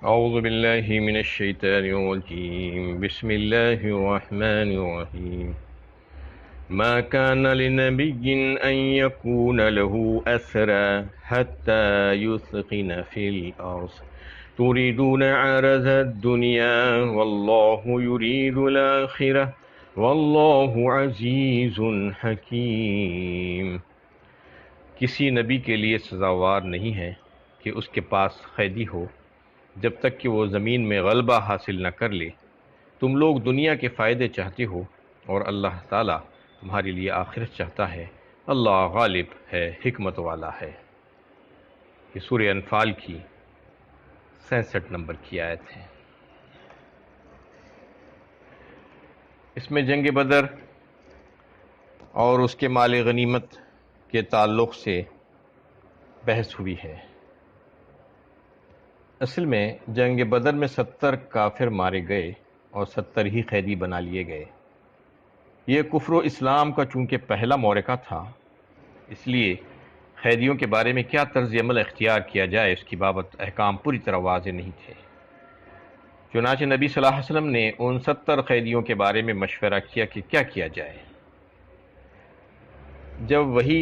أعوذ بالله من الشيطان الرجيم بسم الله الرحمن الرحيم ما كان لنبي أن يكون له أسرى حتى يثخن في الأرض تريدون عرض الدنيا والله يريد الآخرة والله عزيز حكيم۔ کسی نبی کے لیے سزاوار نہیں ہے کہ اس کے پاس قیدی ہو جب تک کہ وہ زمین میں غلبہ حاصل نہ کر لے۔ تم لوگ دنیا کے فائدے چاہتے ہو اور اللہ تعالیٰ تمہارے لیے آخرت چاہتا ہے۔ اللہ غالب ہے، حکمت والا ہے۔ یہ سورہ انفال کی 66 نمبر کی آیت ہے۔ اس میں جنگ بدر اور اس کے مال غنیمت کے تعلق سے بحث ہوئی ہے۔ اصل میں جنگ بدر میں 70 کافر مارے گئے اور 70 ہی قیدی بنا لیے گئے۔ یہ کفر و اسلام کا چونکہ پہلا معرکہ تھا، اس لیے قیدیوں کے بارے میں کیا طرز عمل اختیار کیا جائے اس کی بابت احکام پوری طرح واضح نہیں تھے۔ چنانچہ نبی صلی اللہ علیہ وسلم نے ان 70 قیدیوں کے بارے میں مشورہ کیا کہ کیا کیا جائے۔ جب وحی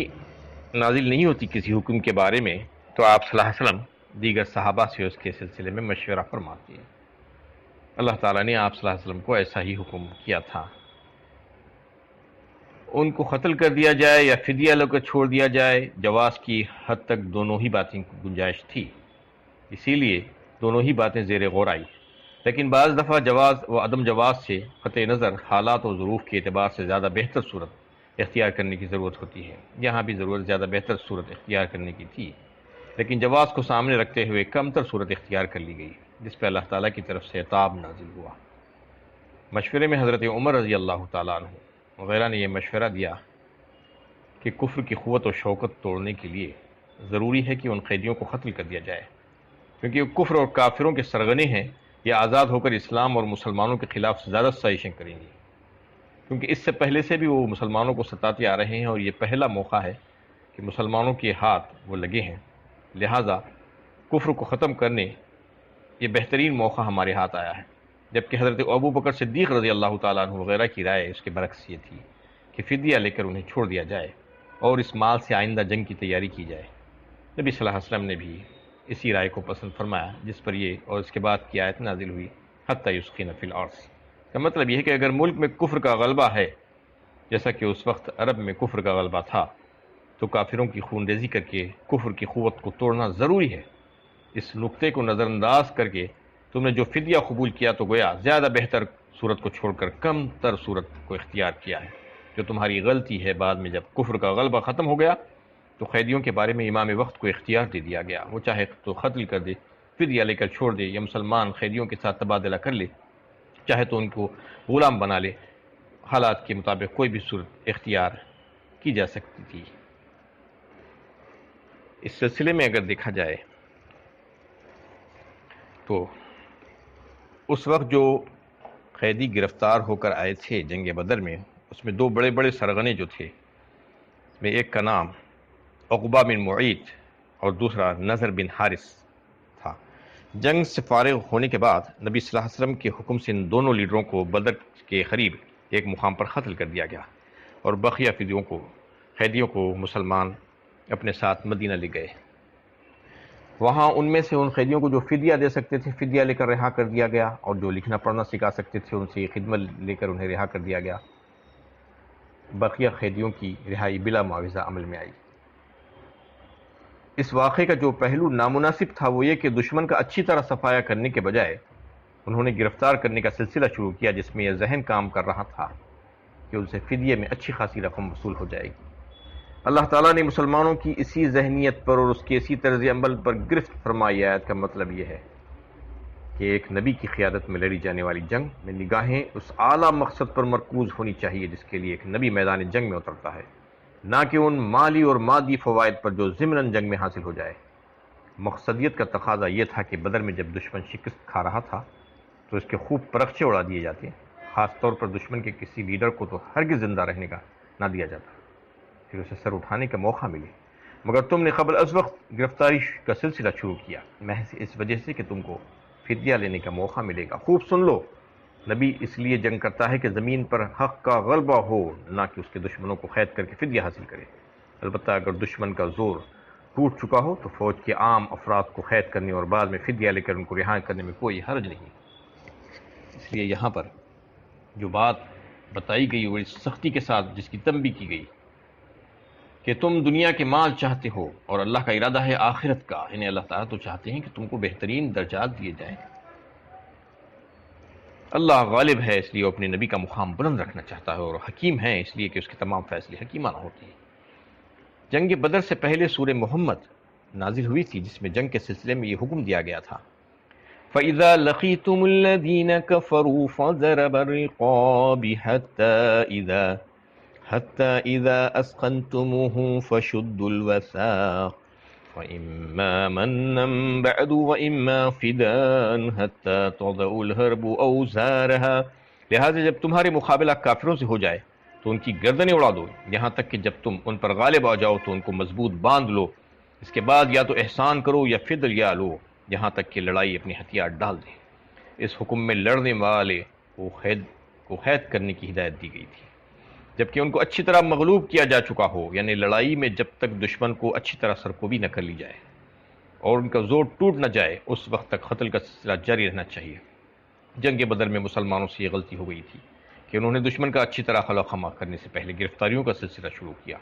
نازل نہیں ہوتی کسی حکم کے بارے میں تو آپ صلی اللہ علیہ وسلم دیگر صحابہ سے اس کے سلسلے میں مشورہ فرماتے ہیں۔ اللہ تعالیٰ نے آپ صلی اللہ علیہ وسلم کو ایسا ہی حکم کیا تھا۔ ان کو قتل کر دیا جائے یا فدیہ لے کر چھوڑ دیا جائے، جواز کی حد تک دونوں ہی باتیں گنجائش تھی، اسی لیے دونوں ہی باتیں زیر غور آئی۔ لیکن بعض دفعہ جواز و عدم جواز سے قطع نظر حالات و ظروف کے اعتبار سے زیادہ بہتر صورت اختیار کرنے کی ضرورت ہوتی ہے۔ یہاں بھی ضرورت زیادہ بہتر صورت اختیار کرنے کی تھی، لیکن جواز کو سامنے رکھتے ہوئے کم تر صورت اختیار کر لی گئی، جس پہ اللہ تعالیٰ کی طرف سے عتاب نازل ہوا۔ مشورے میں حضرت عمر رضی اللہ تعالیٰ عنہ وغیرہ نے یہ مشورہ دیا کہ کفر کی قوت و شوکت توڑنے کے لیے ضروری ہے کہ ان قیدیوں کو قتل کر دیا جائے، کیونکہ وہ کفر اور کافروں کے سرغنے ہیں، یہ آزاد ہو کر اسلام اور مسلمانوں کے خلاف زیادہ سازشیں کریں گی، کیونکہ اس سے پہلے سے بھی وہ مسلمانوں کو ستاتے آ رہے ہیں اور یہ پہلا موقع ہے کہ مسلمانوں کے ہاتھ وہ لگے ہیں، لہٰذا کفر کو ختم کرنے یہ بہترین موقع ہمارے ہاتھ آیا ہے۔ جبکہ حضرت ابو بکر صدیق رضی اللہ تعالیٰ عنہ وغیرہ کی رائے اس کے برعکس یہ تھی کہ فدیہ لے کر انہیں چھوڑ دیا جائے اور اس مال سے آئندہ جنگ کی تیاری کی جائے۔ نبی صلی اللہ علیہ وسلم نے بھی اسی رائے کو پسند فرمایا، جس پر یہ اور اس کے بعد کی آیت نازل ہوئی، حتی یسخن فی الارض۔ کا مطلب یہ ہے کہ اگر ملک میں کفر کا غلبہ ہے، جیسا کہ اس وقت عرب میں کفر کا غلبہ تھا، تو کافروں کی خون ریزی کر کے کفر کی قوت کو توڑنا ضروری ہے۔ اس نقطے کو نظر انداز کر کے تم نے جو فدیہ قبول کیا تو گویا زیادہ بہتر صورت کو چھوڑ کر کم تر صورت کو اختیار کیا ہے، جو تمہاری غلطی ہے۔ بعد میں جب کفر کا غلبہ ختم ہو گیا تو قیدیوں کے بارے میں امام وقت کو اختیار دے دیا گیا، وہ چاہے تو قتل کر دے، فدیہ لے کر چھوڑ دے، یا مسلمان قیدیوں کے ساتھ تبادلہ کر لے، چاہے تو ان کو غلام بنا لے، حالات کے مطابق کوئی بھی صورت اختیار کی جا سکتی تھی۔ اس سلسلے میں اگر دیکھا جائے تو اس وقت جو قیدی گرفتار ہو کر آئے تھے جنگ بدر میں، اس میں 2 بڑے بڑے سرغنے جو تھے، اس میں ایک کا نام عقبہ بن معیط اور دوسرا نضر بن حارث تھا۔ جنگ سے فارغ ہونے کے بعد نبی صلی اللہ علیہ وسلم کے حکم سے ان دونوں لیڈروں کو بدر کے قریب ایک مقام پر قتل کر دیا گیا، اور بقیہ قیدیوں کو مسلمان اپنے ساتھ مدینہ لے گئے۔ وہاں ان میں سے ان قیدیوں کو جو فدیہ دے سکتے تھے فدیہ لے کر رہا کر دیا گیا، اور جو لکھنا پڑھنا سکھا سکتے تھے ان سے خدمت لے کر انہیں رہا کر دیا گیا۔ بقیہ قیدیوں کی رہائی بلا معاوضہ عمل میں آئی۔ اس واقعے کا جو پہلو نامناسب تھا وہ یہ کہ دشمن کا اچھی طرح صفایا کرنے کے بجائے انہوں نے گرفتار کرنے کا سلسلہ شروع کیا، جس میں یہ ذہن کام کر رہا تھا کہ ان سے فدیے میں اچھی خاصی رقم وصول ہو جائے گی۔ اللہ تعالیٰ نے مسلمانوں کی اسی ذہنیت پر اور اس کے اسی طرز عمل پر گرفت فرمائی۔ آیت کا مطلب یہ ہے کہ ایک نبی کی قیادت میں لڑی جانے والی جنگ میں نگاہیں اس اعلیٰ مقصد پر مرکوز ہونی چاہیے جس کے لیے ایک نبی میدان جنگ میں اترتا ہے، نہ کہ ان مالی اور مادی فوائد پر جو ضمناً جنگ میں حاصل ہو جائے۔ مقصدیت کا تقاضا یہ تھا کہ بدر میں جب دشمن شکست کھا رہا تھا تو اس کے خوب پرخچے اڑا دیے جاتے، خاص طور پر دشمن کے کسی لیڈر کو تو ہرگز زندہ رہنے کا نہ دیا جاتا، پھر اسے سر اٹھانے کا موقع ملے۔ مگر تم نے قبل از وقت گرفتاری کا سلسلہ شروع کیا، محض اس وجہ سے کہ تم کو فدیہ لینے کا موقع ملے گا۔ خوب سن لو، نبی اس لیے جنگ کرتا ہے کہ زمین پر حق کا غلبہ ہو، نہ کہ اس کے دشمنوں کو قید کر کے فدیہ حاصل کرے۔ البتہ اگر دشمن کا زور ٹوٹ چکا ہو تو فوج کے عام افراد کو قید کرنے اور بعد میں فدیہ لے کر ان کو رہا کرنے میں کوئی حرج نہیں۔ اس لیے یہاں پر جو بات بتائی گئی اور اس سختی کے ساتھ جس کی تنبیہ کی گئی کہ تم دنیا کے مال چاہتے ہو اور اللہ کا ارادہ ہے آخرت کا، یعنی اللہ تعالیٰ تو چاہتے ہیں کہ تم کو بہترین درجات دیے جائیں۔ اللہ غالب ہے اس لیے وہ اپنے نبی کا مقام بلند رکھنا چاہتا ہے، اور حکیم ہے اس لیے کہ اس کے تمام فیصلے حکیمانہ ہوتے ہیں۔ جنگ بدر سے پہلے سورہ محمد نازل ہوئی تھی جس میں جنگ کے سلسلے میں یہ حکم دیا گیا تھا، فَإِذَا لَقِيتُمُ الَّذِينَ كَفَرُوا فَضَرْبَ الرِّقَابِ حَتَّى إِذَا أَثْخَنْتُمُوهُمْ فَشُدُّوا الْوَثَاقَ فَإِمَّا مَنًّا بَعْدُ وَإِمَّا فِدَاءً حَتَّى تَضَعَ الْحَرْبُ أَوْزَارَهَا، لہٰذا جب تمہارے مقابلہ کافروں سے ہو جائے تو ان کی گردنیں اڑا دو، یہاں تک کہ جب تم ان پر غالب آ جاؤ تو ان کو مضبوط باندھ لو، اس کے بعد یا تو احسان کرو یا فدیہ لو، یہاں تک کہ لڑائی اپنے ہتھیار ڈال دیں۔ اس حکم میں لڑنے والے کو قید کرنے کی ہدایت دی گئی تھی، جبکہ ان کو اچھی طرح مغلوب کیا جا چکا ہو، یعنی لڑائی میں جب تک دشمن کو اچھی طرح سرکوبی نہ کر لی جائے اور ان کا زور ٹوٹ نہ جائے اس وقت تک قتل کا سلسلہ جاری رہنا چاہیے۔ جنگ بدر میں مسلمانوں سے یہ غلطی ہو گئی تھی کہ انہوں نے دشمن کا اچھی طرح خلا خما کرنے سے پہلے گرفتاریوں کا سلسلہ شروع کیا،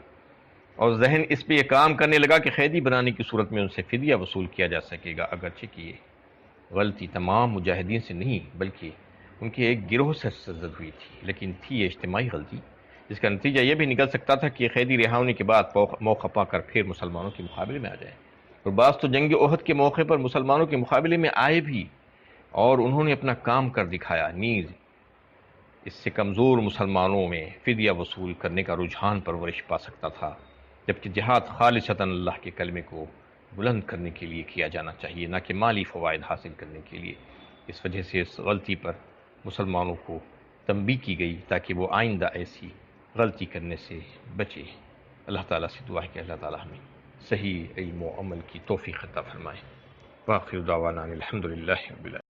اور ذہن اس پہ یہ کام کرنے لگا کہ قیدی بنانے کی صورت میں ان سے فدیہ وصول کیا جا سکے گا، اگرچہ کہ یہ غلطی تمام مجاہدین سے نہیں بلکہ ان کے ایک گروہ سے سرزد ہوئی تھی، لیکن تھی یہ اجتماعی غلطی جس کا نتیجہ یہ بھی نکل سکتا تھا کہ قیدی رہا ہونے کے بعد موقع پا کر پھر مسلمانوں کے مقابلے میں آ جائیں، اور بعض تو جنگ احد کے موقع پر مسلمانوں کے مقابلے میں آئے بھی اور انہوں نے اپنا کام کر دکھایا، نیز اس سے کمزور مسلمانوں میں فدیہ وصول کرنے کا رجحان پرورش پا سکتا تھا، جبکہ جہاد خالصتاً اللہ کے کلمے کو بلند کرنے کے لیے کیا جانا چاہیے، نہ کہ مالی فوائد حاصل کرنے کے لیے۔ اس وجہ سے اس غلطی پر مسلمانوں کو تنبیہ کی گئی تاکہ وہ آئندہ ایسی غلطی کرنے سے بچے۔ اللہ تعالیٰ سے دعا ہے کہ اللہ تعالیٰ ہمیں صحیح علم و عمل کی توفیق عطا فرمائے۔ وآخر دعوانا الحمدللہ رب العالمین۔